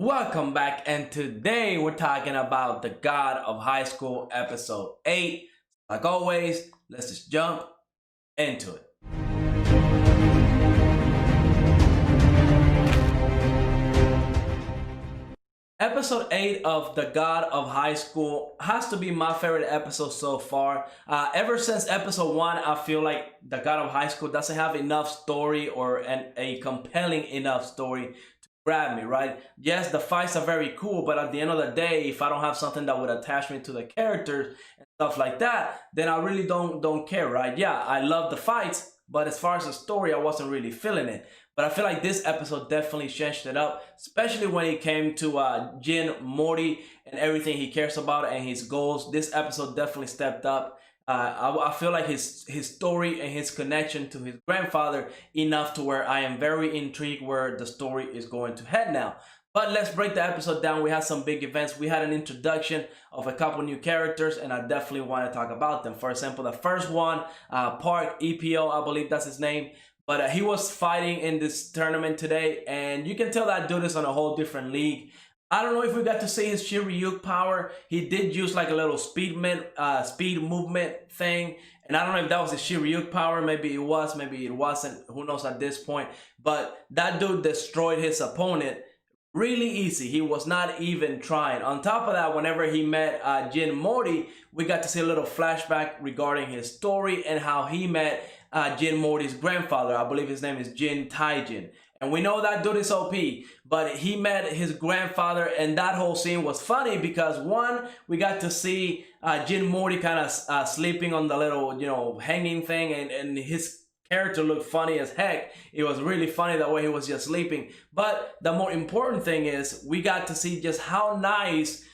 Welcome back, and today we're talking about the God of High School episode 8. Like always, let's just jump into it. Episode 8 of The God of High School has to be my favorite episode so far. Ever since episode 1, I feel like The God of High School doesn't have enough story or a compelling enough story grab me, right? Yes, the fights are very cool, but at the end of the day, if I don't have something that would attach me to the characters and stuff like that, then I really don't care, right? Yeah, I love the fights, but as far as the story, I wasn't really feeling it. But I feel like this episode definitely changed it up, especially when it came to Jin Moris and everything he cares about and his goals. This episode definitely stepped up. I feel like his story and his connection to his grandfather enough to where I am very intrigued where the story is going to head now. But let's break the episode down. We had some big events. We had an introduction of a couple new characters, and I definitely want to talk about them. For example, the first one, Park EPO, I believe that's his name. But he was fighting in this tournament today, and you can tell that dude is on a whole different league. I don't know if we got to see his Shiryuke power. He did use like a little speed movement thing. And I don't know if that was his Shiryuke power. Maybe it was, maybe it wasn't. Who knows at this point. But that dude destroyed his opponent really easy. He was not even trying. On top of that, whenever he met Jin Moris, we got to see a little flashback regarding his story and how he met Jin Moris' grandfather. I believe his name is Jin Taijin. And we know that dude is OP, but he met his grandfather, and that whole scene was funny because one, we got to see Jin Moris kind of sleeping on the little, hanging thing, and his character looked funny as heck. It was really funny the way he was just sleeping. But the more important thing is we got to see just how nice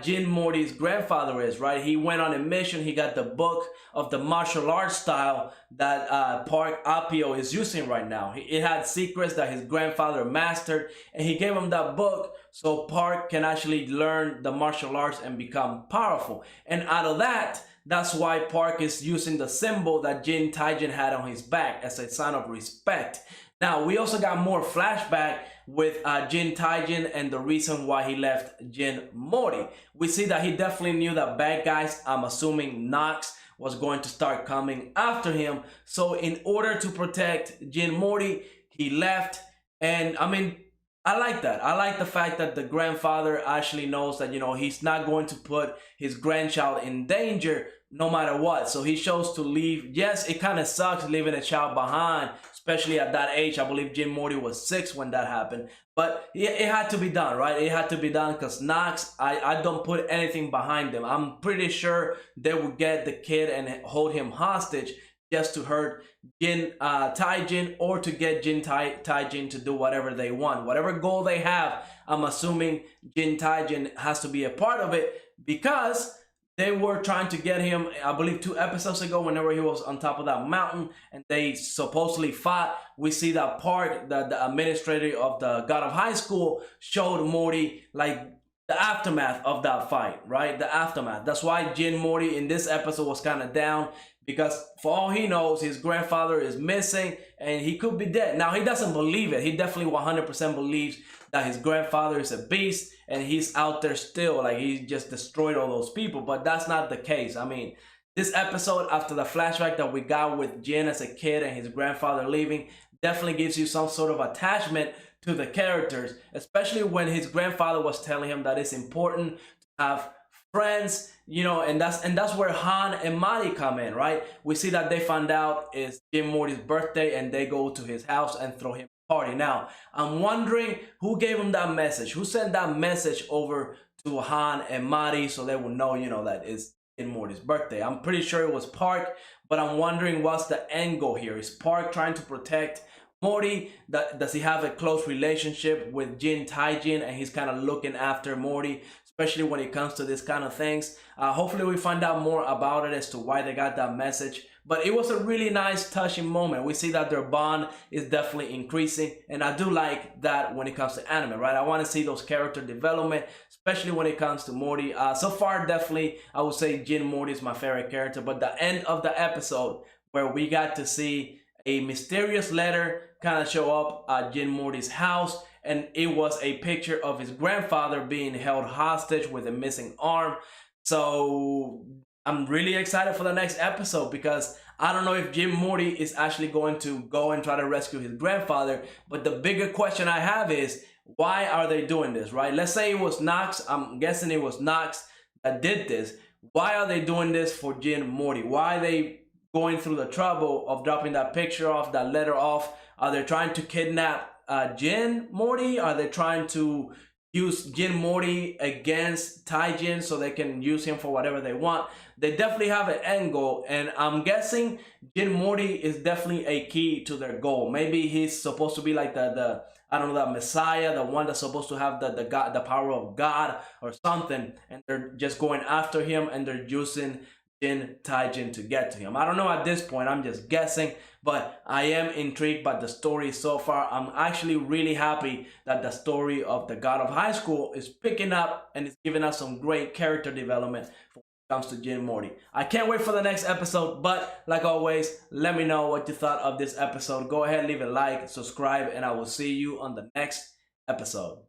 Jin Moris' grandfather is, right? He went on a mission. He got the book of the martial arts style that Park Apio is using right now. It had secrets that his grandfather mastered, and he gave him that book so Park can actually learn the martial arts and become powerful. And out of that, that's why Park is using the symbol that Jin Taijin had on his back as a sign of respect. Now, we also got more flashback with Jin Taijin and the reason why he left Jin Moris. We see that he definitely knew that bad guys, I'm assuming Nox, was going to start coming after him. So in order to protect Jin Moris, he left. And I mean, I like that. I like the fact that the grandfather actually knows that, he's not going to put his grandchild in danger no matter what. So he chose to leave. Yes, it kind of sucks leaving a child behind, especially at that age. I believe Jin Moris was 6 when that happened. But it had to be done, right? It had to be done because Nox, I don't put anything behind them. I'm pretty sure they would get the kid and hold him hostage just to hurt Jin Taijin or to get Jin Taijin to do whatever they want. Whatever goal they have, I'm assuming Jin Taijin has to be a part of it because they were trying to get him, I believe 2 episodes ago, whenever he was on top of that mountain and they supposedly fought. We see that Park, the administrator of the God of High School, showed Moris like the aftermath of that fight, right? The aftermath. That's why Jin Moris in this episode was kind of down, because for all he knows, his grandfather is missing and he could be dead. Now, he doesn't believe it. He definitely 100% believes that his grandfather is a beast and he's out there still, like he just destroyed all those people. But that's not the case. I mean, this episode, after the flashback that we got with Jin as a kid and his grandfather leaving, definitely gives you some sort of attachment to the characters, especially when his grandfather was telling him that it's important to have friends, and that's where Han and Mari come in, right? We see that they found out it's Jin Moris' birthday and they go to his house and throw him a party. Now, I'm wondering who gave him that message, who sent that message over to Han and Mari so they would know, that it's Jin Moris' birthday. I'm pretty sure it was Park, but I'm wondering what's the end goal here. Is Park trying to protect Moris? Does he have a close relationship with Jin Taijin and he's kind of looking after Moris, especially when it comes to this kind of things? Hopefully we find out more about it as to why they got that message. But it was a really nice, touching moment. We see that their bond is definitely increasing, and I do like that when it comes to anime, right? I want to see those character development, especially when it comes to Moris. So far, definitely, I would say Jin Moris is my favorite character, but the end of the episode where we got to see a mysterious letter kind of show up at Jin Moris' house, and it was a picture of his grandfather being held hostage with a missing arm. So I'm really excited for the next episode, because I don't know if Jin Moris is actually going to go and try to rescue his grandfather. But the bigger question I have is, why are they doing this, right? Let's say it was Knox. I'm guessing it was Knox that did this. Why are they doing this for Jin Moris? Why are they going through the trouble of dropping that picture off, that letter off? Are they trying to kidnap Jin Moris? Are they trying to use Jin Moris against Taijin so they can use him for whatever they want? They definitely have an end goal, and I'm guessing Jin Moris is definitely a key to their goal. Maybe he's supposed to be like the I don't know, the Messiah, the one that's supposed to have the power of God or something, and they're just going after him, and they're using Jin Taijin to get to him. I don't know at this point, I'm just guessing, but I am intrigued by the story so far. I'm actually really happy that the story of the God of High School is picking up and it's giving us some great character development when it comes to Jin Moris. I can't wait for the next episode, but like always, let me know what you thought of this episode. Go ahead, leave a like, subscribe, and I will see you on the next episode.